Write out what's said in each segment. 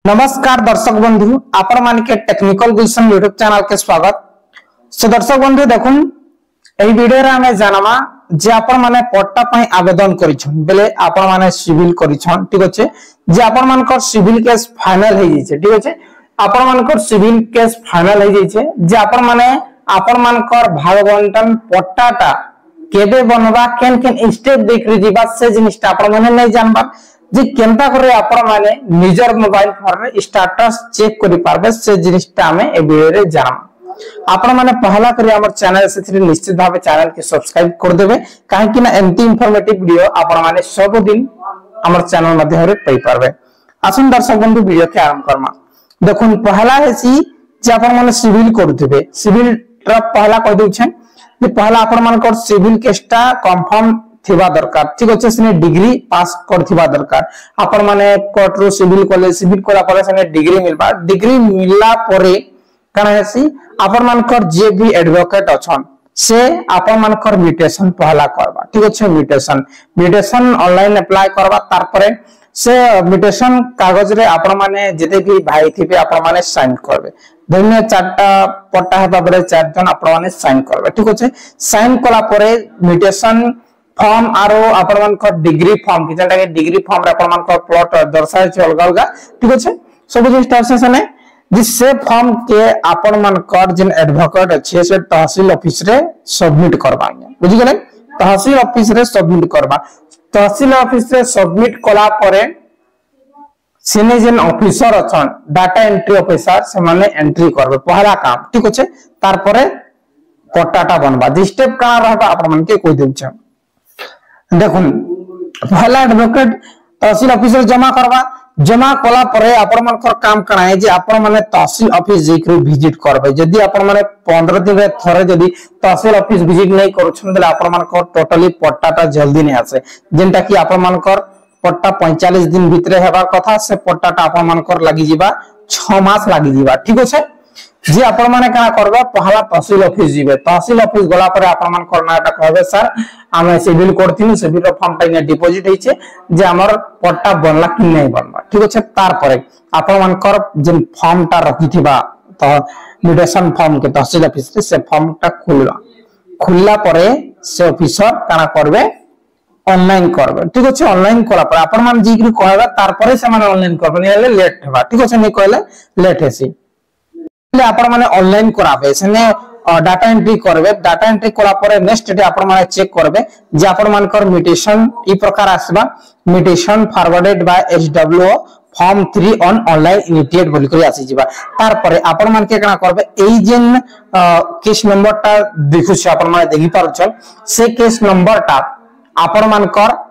नमस्कार दर्शक बंधु आपण मान के टेक्निकल गुलशन यूट्यूब चैनल के स्वागत। सो दर्शक बंधु देखुन एही वीडियो रे हमें जानमा जे आपण माने पट्टा पई आवेदन करिछन बेले आपण माने सिविल करिछन ठीक अछि जे आपण मानकर सिविल केस फाइनल हे जैछे ठीक अछि आपण मानकर सिविल केस फाइनल हे जैछे जे आपण माने आपण मानकर भाग बंटन पट्टाटा केबे बनबा केन केन स्टेप देखरि जीवा से जिनिसटा आपण माने नै जानबा जे केनता करे आपण माने निजर मोबाइल फोन रे स्टेटस चेक करि पारबे से जिनिसटा हमें ए वीडियो रे जाना आपण माने पहला करी हमर चैनल से निश्चित भाबे चैनल के सब्सक्राइब कर देबे काहे कि ना एंती इंफॉर्मेटिव वीडियो आपण माने सब दिन हमर चैनल माध्यम रे पाई पारबे। आसुन दर्शक बंधु वीडियो के आरंभ करमा। देखुन पहला हेसी जे आपण माने सिविल करथिबे सिविल र पहला कह देउछन जे पहला आपण मानकर सिविल केसटा कंफर्म थिबा दरकार ठीक अछि सने डिग्री पास करथिबा दरकार आपण माने कोर्ट रो सिविल कॉलेज सिविल कोला परे सने डिग्री मिलबा डिग्री मिलला परे काना हेसी आपण मानकर जे भी एडवोकेट अछन से आपण मानकर म्यूटेशन पहला करबा ठीक अछि म्यूटेशन ऑनलाइन अप्लाई करबा तार परे से म्यूटेशन कागज रे आपण माने जते भी भाई थिबे आपण माने साइन करबे धन्य चारटा पट्टा हेबा बरे चार जन आपण माने साइन करबे ठीक अछि साइन कला परे म्यूटेशन फॉर्म आरो आपण मानकर डिग्री फॉर्म कि जेटा के डिग्री फॉर्म रे आपण मानकर प्लॉट दर्शाय छै अलग अलग ठीक अछि सब जे स्टेटस ने जिससे फॉर्म के आपण मानकर जिन एडवोकेट अछि से तहसील ऑफिस रे सबमिट करबा बुझि गेलै तहसील ऑफिस रे सबमिट करबा तहसील ऑफिस रे सबमिट कला परे सिने जिन ऑफिसर अछन डाटा एंट्री ऑफिसर से माने एंट्री करबे पहला काम ठीक अछि तार परे पट्टाटा बनबा जे स्टेप का रहबा आपण मन के कोइ देउ छै देखुन पहला एडवोकेट तहसील ऑफिसर जमा कला परे आपण मानकर काम करा है जे आपण माने तहसील ऑफिस जेकरे विजिट करबे यदि आपण माने 15 दिन रे थरे यदि तहसील ऑफिस विजिट नै करूछन बेले आपण मानकर टोटली पट्टाटा जल्दी नै आसे जेंटा कि आपण मानकर पट्टा 45 दिन भितरे हेबा कथा से पट्टाटा आपण मानकर लागि जीवा 6 मास लागि जीवा ठीक अछि जे आपण माने का करबा पहला तहसील ऑफिस जीवे तहसील ऑफिस गला परे आपण मान करनाटा कहबे सर आमे सिविल करथिनु सिविल रो फॉर्म टाइने डिपॉजिट हेचे जे हमर पट्टा बनला कि नै बनबा ठीक अछि तार परे आपण मान कर जे फॉर्मटा रखिथिबा त म्यूटेशन फॉर्म के तहसील ऑफिस से फॉर्मटा खुलला परे से ऑफिसर काना करबे ऑनलाइन करबे ठीक अछि ऑनलाइन कला पर आपण मान जीकरी कहबा तार परे से माने ऑनलाइन करबे नेले लेट हेबा ठीक अछि नै कहले लेट हेसी आपण माने ऑनलाइन कराबे सने डाटा एंट्री करबे डाटा एंट्री कला परे नेक्स्ट डे आपण माने चेक करबे जे आपण मानकर म्यूटेशन ई प्रकार आसबा mutation forwarded by HWO form 3 on online initiate बोली करी आसी जिबा तार परे आपण मान के कना करबे एई जेन केस नंबरटा देखु छ आपण माने देखि पार छ से केस नंबरटा आपण मानकर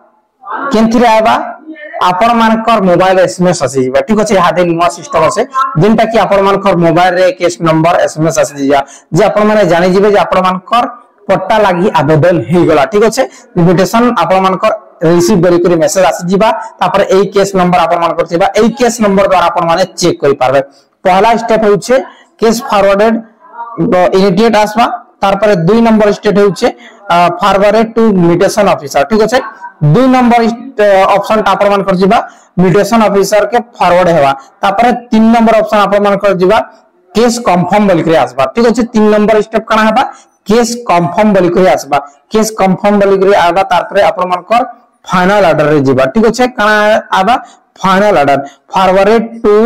केनथिरे आबा आपण मानकर मोबाइल एसएमएस आसी जिबा ठीक अछि हादे नुवा सिस्टम আছে जेनटा कि आपण मानकर मोबाइल रे केस नंबर एसएमएस आसी जिया जे आपण माने जानि जिबे जे आपण मानकर पट्टा लागि आवेदन हे गेला ठीक अछि इन्विटेशन आपण मानकर रिसीव करी करी मेसेज आसी जिबा तापर एई केस नंबर आपण मानकर थिबा एई केस नंबर द्वारा आपण माने चेक करि पारबे पहला स्टेप होउछे केस फॉरवर्डेड इमीडिएट आसबा तार पर 2 नंबर स्टेप होउछे फॉरवर्डेड टू म्यूटेशन ऑफिसर ठीक अछि 2 नंबर ऑप्शन आपण मान कर जिबा म्यूटेशन ऑफिसर के फॉरवर्ड हेबा तापर 3 नंबर ऑप्शन आपण मान कर जिबा केस कंफर्म बोली करे आसबा ठीक अछि 3 नंबर स्टेप कना हेबा केस कंफर्म बोली करे आसबा केस कंफर्म बोली करे आबा तापर आपण मान कर फाइनल ऑर्डर रे जिबा ठीक अछि कना आबा final order forwarded to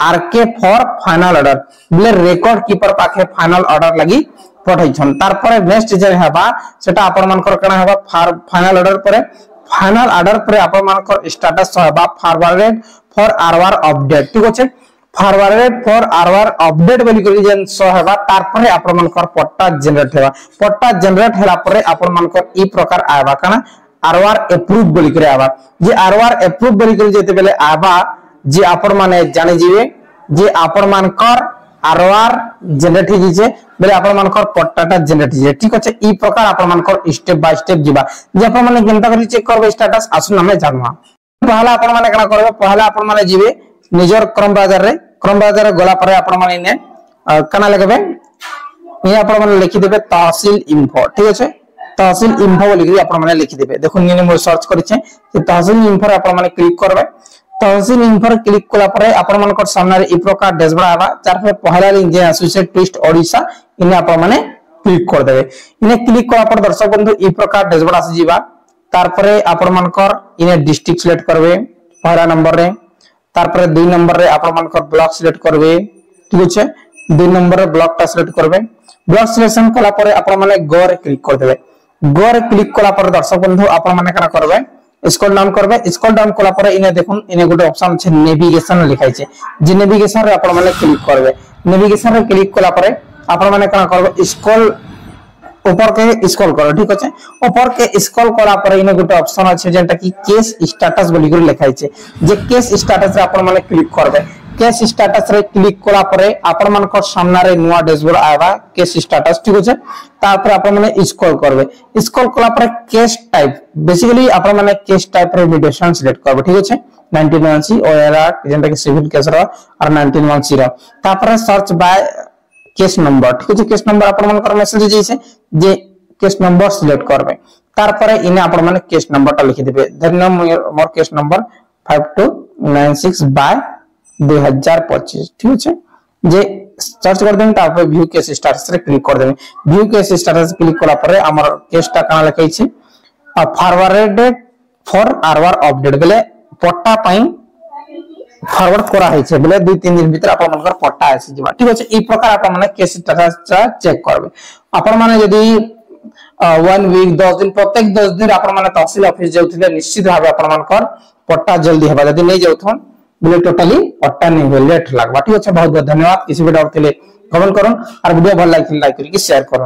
RK for final order बोले रिकॉर्ड कीपर पाखे फाइनल ऑर्डर लगी पठाइछन तार पर नेक्स्ट जे हेबा सेटा आपण मान कर कना हेबा फाइनल ऑर्डर पर फाइनल ऑर्डर पर आपण मानकर स्टेटस होबा फॉरवर्डेड फॉर आरआर अपडेट ठीक अछि फॉरवर्डेड फॉर आरआर अपडेट बोली करी जेन सो हेबा तार पर आपण मानकर पट्टा जनरेट हेबा पट्टा जनरेट हेला पर आपण मानकर ई प्रकार आबा काना आरआर अप्रूव बोली करी आबा जे आरआर अप्रूव बोली करी जेते बेले आबा जे आपण माने जानि जिवे जे आपण मानकर आरआर जनरेट हि जे बेले आपण मानकर पट्टाटा जनरेट जे ठीक अछि ई प्रकार आपण मानकर स्टेप बाय स्टेप जिबा जे आपण माने केनता करी चेक करबे स्टेटस आसु नामे जानवा पहला आपण माने कना करबे पहला आपण माने जिबे निजर क्रम बाजार रे गला परे आपण माने ने कना लगबे ये आपण माने लिखि देबे तहसील इन्फो ठीक अछि तहसील इन्फो लिखि आपण माने लिखि देबे देखो निने मो सर्च करिछे कि तहसील इन्फो आपण माने क्लिक करबे तहसील इन्फो क्लिक कला परे आपण मानकर सामने रे ई प्रकार डैशबोर्ड आबा तार पर पहला लिंक जे आसुसे ट्विस्ट ओडिसा इने आपण माने क्लिक कर देबे। इने क्लिक कला पर दर्शक बंधु ई प्रकार डैशबोर्ड आसी जीवा तार परे आपण मानकर इने डिस्ट्रिक्ट सिलेक्ट करबे पहला नंबर रे तार परे 2 नंबर रे आपण मानकर ब्लॉक सिलेक्ट करबे ठीक अछि 2 नंबर रे ब्लॉक टा सिलेक्ट करबे। ब्लॉक सिलेक्शन कला परे आपण माने गो रे क्लिक कर देबे। गो रे क्लिक कला पर दर्शक बंधु आपण माने करा करबे स्क्रॉल डाउन करबे। स्क्रॉल डाउन कला परे इने देखुन इने गोटे ऑप्शन छै नेविगेशन लिखाइ छै जे नेविगेशन रे आपण माने क्लिक करबे। नेविगेशन रे क्लिक कला परे आपण माने करा करबे स्क्रॉल ऊपर के स्क्रॉल करो ठीक अछि। ऊपर के स्क्रॉल कला परे इने गोटे ऑप्शन अछि जेंटा कि केस स्टेटस बोली कर लिखाइ छै जे केस स्टेटस रे आपण माने क्लिक करबे। केस स्टेटस रे क्लिक कला परे आपण मानकर सामना रे नुवा डैशबोर्ड आबा केस स्टेटस ठीक अछि। तापर आपण माने स्क्रॉल करबे। स्क्रॉल कला परे केस टाइप बेसिकली आपण माने केस टाइप रे मिडिएशन सिलेक्ट करबे ठीक अछि 1991 ओआरआर जेंटा कि सिविल केस रो और 1910 रो। तापर सर्च बाय केस नंबर ठीक अछि। केस नंबर आपण मानकर मैसेज जैसे जे केस नंबर सिलेक्ट करबे। तार परे इने आपण माने केस नंबर ता लिखि देबे धन्य मोर केस नंबर 5296 बाय 2025 ठीक अछि। जे सर्च कर देन ता पे व्यू केस स्टेटस रे क्लिक कर देबे। व्यू केस स्टेटस क्लिक कला परे हमर केस ता काना लिखै छै फॉरवर्डेड फॉर आरआर अपडेट बेले पट्टा पई फॉरवर्ड करा है छै बेले 2-3 दिन भीतर आपण मनकर पट्टा आसी जिबा ठीक अछि। ई प्रकार आपण माने केस स्टेटस चेक करबे। आपण माने यदि 1 वीक 10 दिन प्रत्येक 10 दिन आपण माने तहसील ऑफिस जाउथिले निश्चित भाबे आपण मानकर पट्टा जल्दी हेबा यदि नै जाउथन बोले टोटली पट्टा नहीं हो लेट लागबा ठीक अछि। बहुत बहुत धन्यवाद। किसी भी डाउट थिले कमेंट करन और वीडियो भल लाइक करिके शेयर करन।